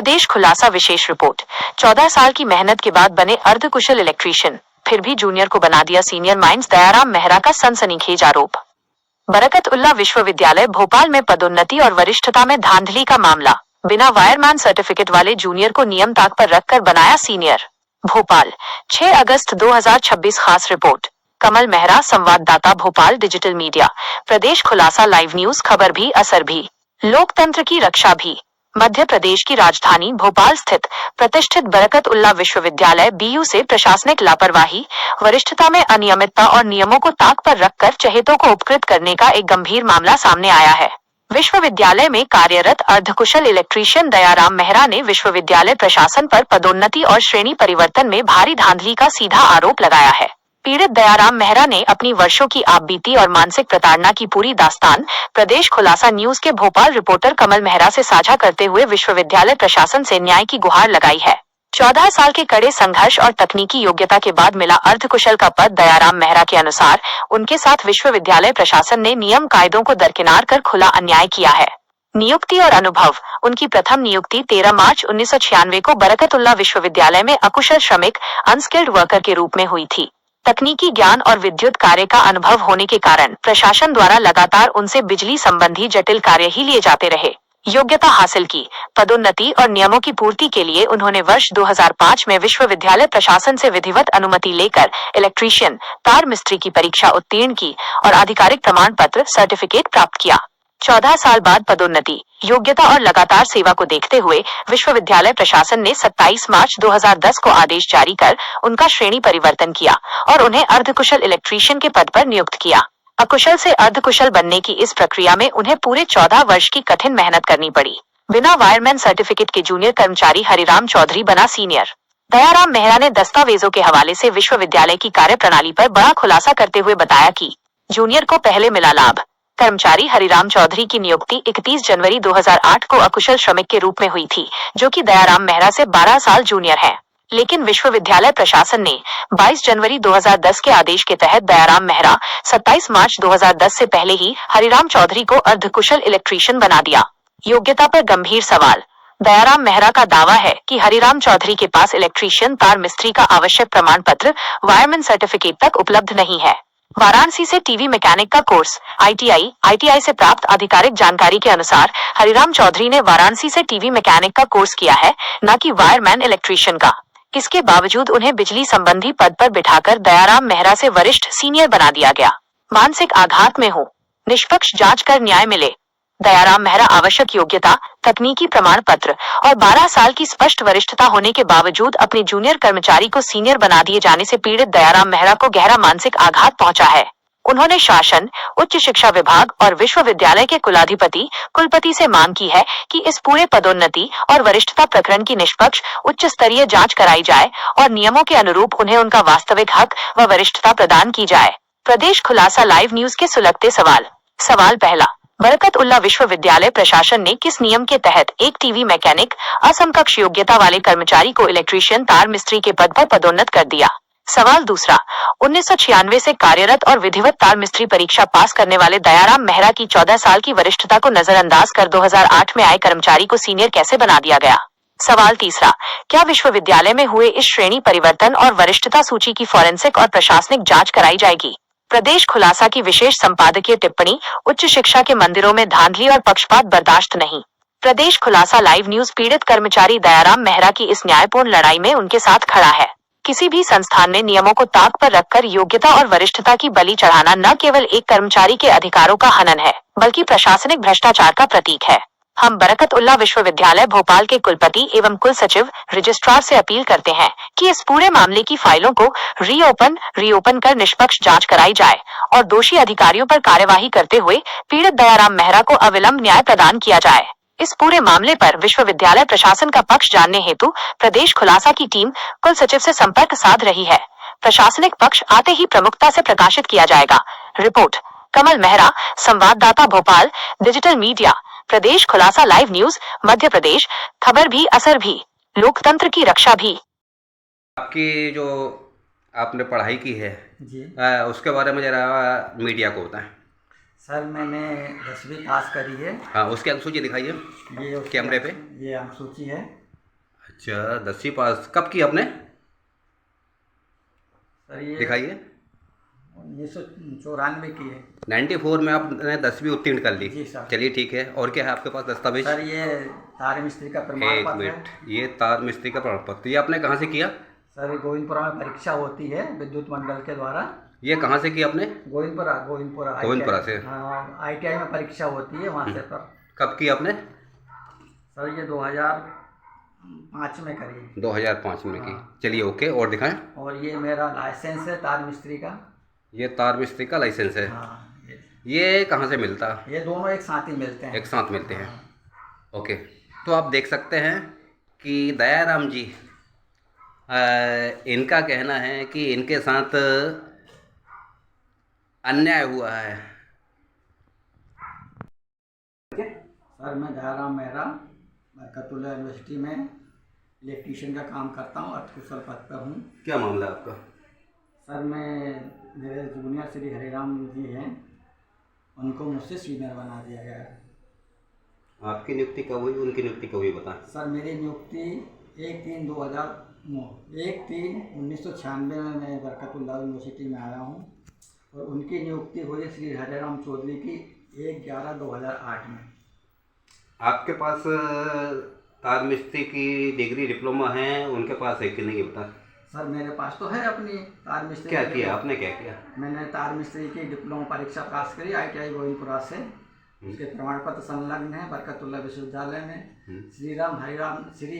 प्रदेश खुलासा विशेष रिपोर्ट। 14 साल की मेहनत के बाद बने अर्धकुशल इलेक्ट्रीशियन, फिर भी जूनियर को बना दिया सीनियर। माइंस दयाराम मेहरा का सनसनीखेज आरोप। बरकतउल्लाह विश्वविद्यालय भोपाल में पदोन्नति और वरिष्ठता में धांधली का मामला। बिना वायरमैन सर्टिफिकेट वाले जूनियर को नियम ताक पर रखकर बनाया सीनियर। भोपाल, 6 अगस्त 2026। खास रिपोर्ट। कमल मेहरा, संवाददाता भोपाल डिजिटल मीडिया। प्रदेश खुलासा लाइव न्यूज, खबर भी असर भी, लोकतंत्र की रक्षा भी। मध्य प्रदेश की राजधानी भोपाल स्थित प्रतिष्ठित बरकतउल्लाह विश्वविद्यालय बीयू से प्रशासनिक लापरवाही, वरिष्ठता में अनियमितता और नियमों को ताक पर रखकर चहेतों को उपकृत करने का एक गंभीर मामला सामने आया है। विश्वविद्यालय में कार्यरत अर्धकुशल इलेक्ट्रीशियन दयाराम मेहरा ने विश्वविद्यालय प्रशासन पर पदोन्नति और श्रेणी परिवर्तन में भारी धांधली का सीधा आरोप लगाया है। पीड़ित दयाराम मेहरा ने अपनी वर्षों की आपबीती और मानसिक प्रताड़ना की पूरी दास्तान प्रदेश खुलासा न्यूज के भोपाल रिपोर्टर कमल मेहरा से साझा करते हुए विश्वविद्यालय प्रशासन से न्याय की गुहार लगाई है। 14 साल के कड़े संघर्ष और तकनीकी योग्यता के बाद मिला अर्धकुशल का पद। दयाराम मेहरा के अनुसार उनके साथ विश्वविद्यालय प्रशासन ने नियम कायदों को दरकिनार कर खुला अन्याय किया है। नियुक्ति और अनुभव। उनकी प्रथम नियुक्ति 13 मार्च 1996 को बरकतउल्लाह विश्वविद्यालय में अकुशल श्रमिक अनस्किल्ड वर्कर के रूप में हुई थी। तकनीकी ज्ञान और विद्युत कार्य का अनुभव होने के कारण प्रशासन द्वारा लगातार उनसे बिजली संबंधी जटिल कार्य ही लिए जाते रहे। योग्यता हासिल की। पदोन्नति और नियमों की पूर्ति के लिए उन्होंने वर्ष 2005 में विश्वविद्यालय प्रशासन से विधिवत अनुमति लेकर इलेक्ट्रीशियन तार मिस्त्री की परीक्षा उत्तीर्ण की और आधिकारिक प्रमाण पत्र सर्टिफिकेट प्राप्त किया। 14 साल बाद पदोन्नति, योग्यता और लगातार सेवा को देखते हुए विश्वविद्यालय प्रशासन ने 27 मार्च 2010 को आदेश जारी कर उनका श्रेणी परिवर्तन किया और उन्हें अर्धकुशल इलेक्ट्रीशियन के पद पर नियुक्त किया। अकुशल से अर्धकुशल बनने की इस प्रक्रिया में उन्हें पूरे 14 वर्ष की कठिन मेहनत करनी पड़ी। बिना वायरमैन सर्टिफिकेट के जूनियर कर्मचारी हरिराम चौधरी बना सीनियर। दयाराम मेहरा ने दस्तावेजों के हवाले से विश्वविद्यालय की कार्यप्रणाली पर बड़ा खुलासा करते हुए बताया कि जूनियर को पहले मिला लाभ। कर्मचारी हरिराम चौधरी की नियुक्ति 31 जनवरी 2008 को अकुशल श्रमिक के रूप में हुई थी, जो कि दयाराम मेहरा से 12 साल जूनियर है। लेकिन विश्वविद्यालय प्रशासन ने 22 जनवरी 2010 के आदेश के तहत दयाराम मेहरा 27 मार्च 2010 से पहले ही हरिराम चौधरी को अर्धकुशल इलेक्ट्रीशियन बना दिया। योग्यता पर गंभीर सवाल। दयाराम मेहरा का दावा है कि हरिराम चौधरी के पास इलेक्ट्रीशियन तार मिस्त्री का आवश्यक प्रमाण पत्र वायरमैन सर्टिफिकेट तक उपलब्ध नहीं है। वाराणसी से टीवी मैकेनिक का कोर्स आईटीआई से प्राप्त आधिकारिक जानकारी के अनुसार हरिराम चौधरी ने वाराणसी से टीवी मैकेनिक का कोर्स किया है, न कि वायरमैन इलेक्ट्रीशियन का। इसके बावजूद उन्हें बिजली संबंधी पद पर बिठाकर दयाराम मेहरा से वरिष्ठ सीनियर बना दिया गया। मानसिक आघात में हूँ, निष्पक्ष जांच कर न्याय मिले। दयाराम मेहरा आवश्यक योग्यता, तकनीकी प्रमाण पत्र और 12 साल की स्पष्ट वरिष्ठता होने के बावजूद अपने जूनियर कर्मचारी को सीनियर बना दिए जाने से पीड़ित दयाराम मेहरा को गहरा मानसिक आघात पहुंचा है। उन्होंने शासन, उच्च शिक्षा विभाग और विश्वविद्यालय के कुलपति से मांग की है कि इस पूरे पदोन्नति और वरिष्ठता प्रकरण की निष्पक्ष उच्च स्तरीय जांच कराई जाए और नियमों के अनुरूप उन्हें उनका वास्तविक हक व वरिष्ठता प्रदान की जाए। प्रदेश खुलासा लाइव न्यूज के सुलगते सवाल। सवाल पहला, बरकतउल्लाह विश्वविद्यालय प्रशासन ने किस नियम के तहत एक टीवी मैकेनिक असमकक्ष योग्यता वाले कर्मचारी को इलेक्ट्रीशियन तार मिस्त्री के पद पर पदोन्नत कर दिया? सवाल दूसरा, 1996 से कार्यरत और विधिवत तार मिस्त्री परीक्षा पास करने वाले दयाराम मेहरा की 14 साल की वरिष्ठता को नजरअंदाज कर 2008 में आए कर्मचारी को सीनियर कैसे बना दिया गया? सवाल तीसरा, क्या विश्वविद्यालय में हुए इस श्रेणी परिवर्तन और वरिष्ठता सूची की फॉरेंसिक और प्रशासनिक जांच कराई जाएगी? प्रदेश खुलासा की विशेष संपादकीय टिप्पणी। उच्च शिक्षा के मंदिरों में धांधली और पक्षपात बर्दाश्त नहीं। प्रदेश खुलासा लाइव न्यूज पीड़ित कर्मचारी दयाराम मेहरा की इस न्यायपूर्ण लड़ाई में उनके साथ खड़ा है। किसी भी संस्थान में नियमों को ताक पर रखकर योग्यता और वरिष्ठता की बलि चढ़ाना न केवल एक कर्मचारी के अधिकारों का हनन है, बल्कि प्रशासनिक भ्रष्टाचार का प्रतीक है। हम बरकतउल्लाह विश्वविद्यालय भोपाल के कुलपति एवं कुल सचिव रजिस्ट्रार से अपील करते हैं कि इस पूरे मामले की फाइलों को रीओपन कर निष्पक्ष जांच कराई जाए और दोषी अधिकारियों पर कार्यवाही करते हुए पीड़ित दयाराम मेहरा को अविलंब न्याय प्रदान किया जाए। इस पूरे मामले पर विश्वविद्यालय प्रशासन का पक्ष जानने हेतु प्रदेश खुलासा की टीम कुल सचिव से संपर्क साध रही है। प्रशासनिक पक्ष आते ही प्रमुखता से प्रकाशित किया जाएगा। रिपोर्ट, कमल मेहरा, संवाददाता भोपाल डिजिटल मीडिया। प्रदेश खुलासा लाइव न्यूज, मध्य प्रदेश, खबर भी असर भी, लोकतंत्र की रक्षा भी। आपकी जो आपने पढ़ाई की है जी, उसके बारे में जरा मीडिया को बताएं। सर मैंने 10वीं पास करी है। हाँ, उसकी अनुसूची दिखाइए ये कैमरे पे। ये अनुसूची है। अच्छा, 10वीं पास कब की आपने? सर ये दिखाइए। 1994 की है। 94 में आपने 10वीं उत्तीर्ण कर ली। जी सर। चलिए ठीक है, और क्या है आपके पास दस्तावेज? सर ये तार मिस्त्री का प्रमाण एक पत्र है। मिनट, ये तार मिस्त्री का प्रमाण पत्र, ये आपने कहाँ से किया? सर गोविंदपुरा में परीक्षा होती है विद्युत मंडल के द्वारा। ये कहाँ से किया आपने? गोविंदपुरा गोविंदपुरा से? हाँ, ITI में परीक्षा होती है वहाँ से। पर कब की आपने? सर ये 2005 में करी। 2005 में की। हाँ। चलिए ओके, और दिखाएं। और ये मेरा लाइसेंस है तार मिस्त्री का। ये तार मिस्त्री का लाइसेंस है। हाँ, ये कहाँ से मिलता? ये दोनों एक साथ ही मिलते हैं। एक साथ मिलते हैं। ओके, तो आप देख सकते हैं कि दयाराम जी, इनका कहना है कि इनके साथ अन्याय हुआ है। सर मैं दयाराम मेहरा बरकतुल्लाह यूनिवर्सिटी में इलेक्ट्रीशियन का काम करता हूँ, अर्धकुशल पद पर हूँ। क्या मामला है आपका? सर मेरे जूनियर श्री हरिराम जी हैं, उनको मुझसे सीनियर बना दिया गया है। आपकी नियुक्ति कब हुई, उनकी नियुक्ति कब हुई बताएं? सर मेरी नियुक्ति 1/3/1996 में मैं बरकतुल्लाह यूनिवर्सिटी में आया हूँ, और उनकी नियुक्ति हुई श्री हरिराम चौधरी की 1/11/2008 में। आपके पास तार मिस्त्री की डिग्री डिप्लोमा है, उनके पास है कि नहीं, बता? सर मेरे पास तो है अपनी तार मिस्त्री। क्या किया आपने, क्या किया? मैंने तार मिस्त्री की डिप्लोमा परीक्षा पास करी ITI गोविंदपुरा से। उसके प्रमाण पत्र संलग्न है बरकतुल्लाह विश्वविद्यालय में। श्री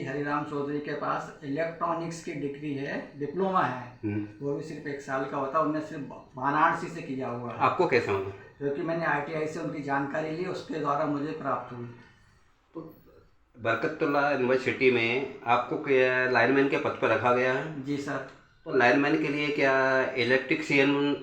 हरिराम चौधरी के पास इलेक्ट्रॉनिक्स की डिग्री है, डिप्लोमा है, वो भी सिर्फ 1 साल का होता है। उन्हें सिर्फ वाराणसी से किया हुआ है। आपको कैसे मालूम? क्योंकि मैंने ITI से उनकी जानकारी ली, उसके द्वारा मुझे प्राप्त हुई। तो बरकतुल्लाह यूनिवर्सिटी में आपको लाइनमैन के पद पर रखा गया है? जी सर। तो लाइनमैन के लिए क्या इलेक्ट्रिशियन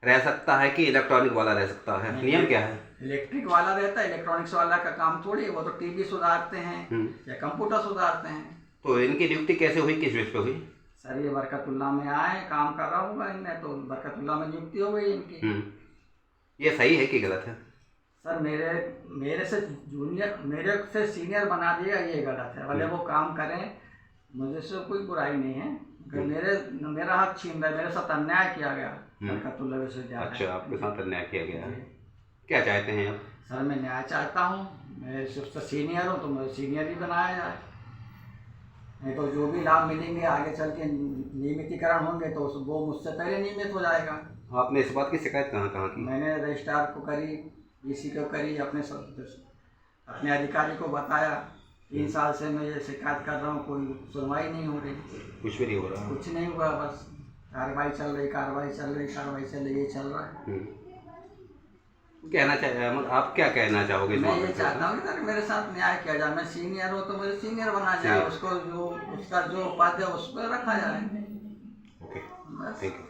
रह सकता है कि इलेक्ट्रॉनिक वाला रह सकता है? नियम क्या है? इलेक्ट्रिक वाला रहता है, इलेक्ट्रॉनिक्स वाला का काम थोड़ी है। वो तो टीवी सुधारते हैं या कंप्यूटर सुधारते हैं। तो इनकी नियुक्ति कैसे हुई, किस बेस पे हुई? सर ये बरकतुल्लाह में आए, काम कर रहा होगा इनने, तो बरकतुल्लाह में नियुक्ति हो गई इनकी। ये सही है कि गलत है? सर मेरे से जूनियर, मेरे से सीनियर बना दिया, ये गलत है। भले वो काम करें, मुझे से कोई बुराई नहीं है। मेरा हक छीन रहा है, मेरे साथ अन्याय किया गया बरकतुल्लाह विश्वविद्यालय। अच्छा, आपके साथ अन्याय किया गया है। क्या चाहते हैं आप? सर मैं न्याय चाहता हूँ। मैं सिर्फ सीनियर हूँ तो मुझे सीनियर ही बनाया जाए, नहीं तो जो भी लाभ मिलेंगे आगे चल के नियमितीकरण होंगे तो वो मुझसे पहले नियमित हो जाएगा। आपने इस बात की शिकायत कहाँ की? मैंने रजिस्ट्रार को करी, DC को करी, अपने अधिकारी को बताया। 3 साल से मैं ये शिकायत कर रहा हूँ, कोई सुनवाई नहीं हो रही। कुछ भी नहीं हो रहा? कुछ नहीं हुआ, बस कार्रवाई चल रही, ये चल रहा है। कहना चाहिए, आप क्या कहना चाहोगे? मैं ये चाहता हूँ कि सर मेरे साथ न्याय किया जाए। मैं सीनियर हूँ तो मुझे सीनियर बना जाए, उसको जो उसका जो पद है उस पर रखा जाए। Okay, thank you.